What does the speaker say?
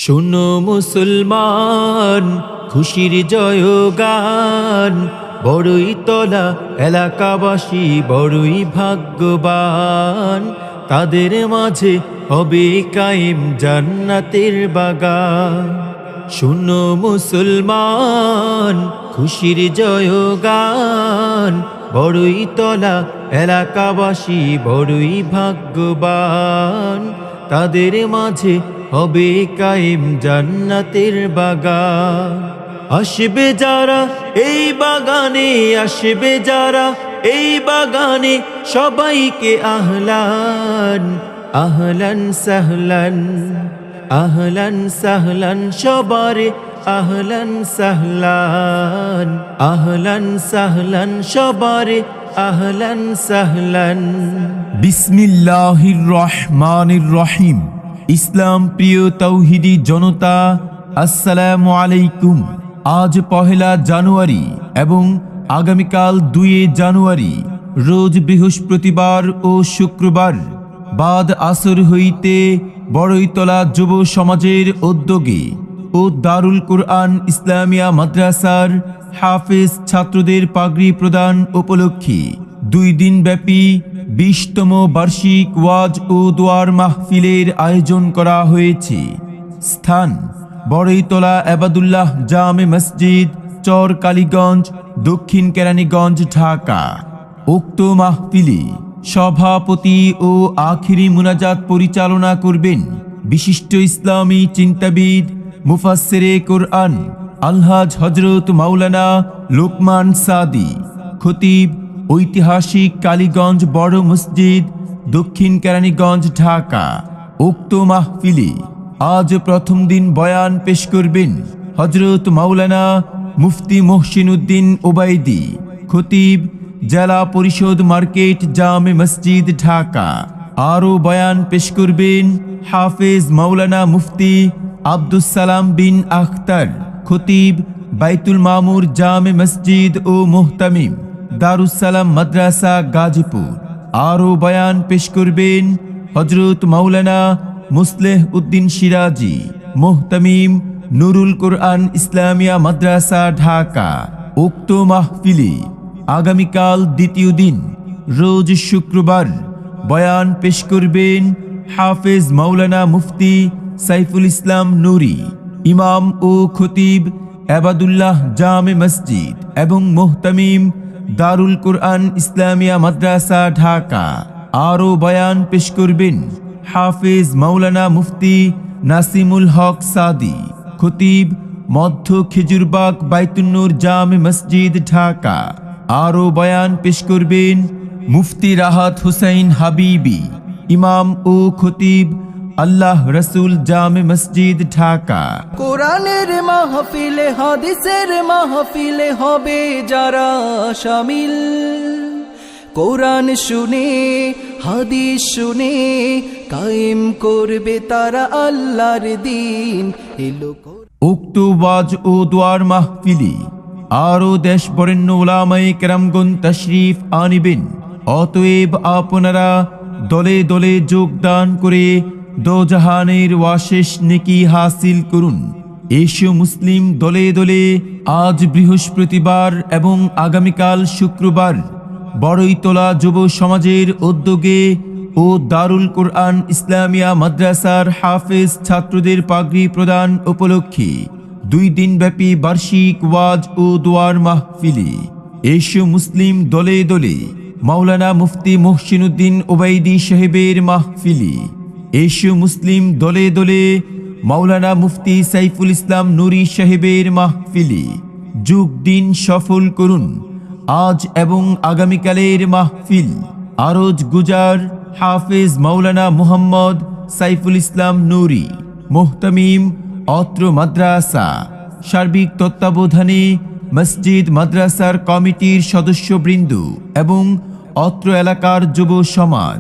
শোনো মুসলমান, খুশির জয়গান, বড়ই তলা এলাকাবাসী বড়ই ভাগ্যবান। তাদের মাঝে হবে কায়েম জান্নাতের বাগান। শোনো মুসলমান, খুশির জয়গান, বড়ই তলা এলাকাবাসী বড়ই ভাগ্যবান। তাদের মাঝে হবে কায়েম জান্নাতের বাগান। আসবে যারা এই বাগানে, আসবে যারা এই বাগানে, সবাইকে আহলান আহলান সাহলান, আহলান সাহলান সবারে, আহলান সাহলান, আহলান সাহলান সবারে, আহলান সাহলান। বিসমিল্লাহির রহমানির রহিম। ইসলাম প্রিয় তৌহিদি জনতা, আসসালামু আলাইকুম। আজ পহেলা জানুয়ারি এবং আগামীকাল 2 জানুয়ারি, রোজ বৃহস্পতিবার ও শুক্রবার বাদ আসর হইতে বড়ইতলা যুব সমাজের উদ্যোগে ও দারুল কুরআন ইসলামিয়া মাদ্রাসার হাফেজ ছাত্রদের পাগড়ি প্রদান উপলক্ষে 2 দিনব্যাপী 20তম বার্ষিক ওয়াজ ও দোয়ার মাহফিলের আয়োজন করা হয়েছে। স্থান: বড়ইতলা আবাদুল্লাহ জামে মসজিদ, চর কালীগঞ্জ, দক্ষিণ কেরানীগঞ্জ, ঢাকা। উক্ত মাহফিলে সভাপতি ও আখিরি মুনাজাত পরিচালনা করবেন বিশিষ্ট ইসলামী চিন্তাবিদ, মুফাসসিরে কুরআন আলহাজ হযরত মাওলানা লোকমান সাদি। খতিব: ঐতিহাসিক কালীগঞ্জ বড় মসজিদ, দক্ষিণ কেরানীগঞ্জ, ঢাকা। উক্ত মাহফিলে আজ প্রথম দিন বয়ান পেশ করবেন হযরত মাওলানা মুফতি মহসিন উদ্দিন ওবাইদি। খতিব: জেলা পরিষদ মার্কেট, জামে মসজিদ, ঢাকা। আরও বয়ান পেশ করবেন হাফেজ মাওলানা মুফতি আব্দুস সালাম বিন আখতার। খতিব: বাইতুল মামুর জামে মসজিদ ও মুহতামিম, দারুস সালাম মাদ্রাসা, গাজীপুর। আরও বয়ান পেশ করবেন হযরত মাওলানা মুসলেহ উদ্দিন সিরাজি, মুহতামিম, নুরুল কুরআন ইসলামিয়া মাদ্রাসা, ঢাকা। উক্ত মাহফিলে আগামীকাল দ্বিতীয় দিন, রোজ শুক্রবার, বয়ান পেশ করবেন হাফেজ মাওলানা মুফতি সাইফুল ইসলাম নুরি, ইমাম ও খতিব আবাদুল্লাহ জামে মসজিদ এবং মুহতামিম, দারুল কুরআন ইসলামিয়া মাদ্রাসা, ঢাকা। আরও বয়ান পেশ করবেন হাফেজ মাওলানা মুফতি নাসিমুল হক সাদি। খতিব: মধ্য খেজুরবাগ বাইতুন্নুর জামে মসজিদ, ঢাকা। আরও বয়ান পেশ করবেন মুফতি রাহাত হুসাইন হাবিবি, ইমাম ও খতিব আল্লাহ রসুল জামে মসজিদ, ঢাকা। কোরআনের মাহফিলে, হাদিসের মাহফিলে হবে যারা শামিল, কোরআন শুনে হাদিস শুনে কায়েম করবে তারা আল্লাহর দ্বীন। উক্ত ওয়াজ ও দোয়ার মাহফিলে আরও দেশ বরেণ্য উলামায়ে কেরামগণ তাশরীফ আনিবেন। অতএব আপনারা দলে দলে যোগদান করে দোজাহানের ওয়াশেষ নেকি হাসিল করুন। এসো মুসলিম দলে দলে আজ বৃহস্পতিবার এবং আগামীকাল শুক্রবার বড়ইতলা যুব সমাজের উদ্যোগে ও দারুল কুরআন ইসলামিয়া মাদ্রাসার হাফেজ ছাত্রদের পাগড়ি প্রদান উপলক্ষে 2 দিনব্যাপী বার্ষিক ওয়াজ ও দোয়ার মাহফিলে এসো মুসলিম দলে দলে মাওলানা মুফতি মহসিন উদ্দিন ওবাইদি সাহেবের মাহফিলে এসো মুসলিম দলে দলে মাওলানা মুফতি সাইফুল ইসলাম নুরি সাহেবের মাহফিলে যোগ দিন সফল করুন। আজ এবং আগামীকালের মাহফিল আরজ গুজার হাফেজ মাওলানা মুহাম্মদ সাইফুল ইসলাম নুরি, মুহতামিম, অত্র মাদ্রাসা। সার্বিক তত্ত্বাবধানে মসজিদ মাদ্রাসার কমিটির সদস্যবৃন্দ এবং অত্র এলাকার যুব সমাজ।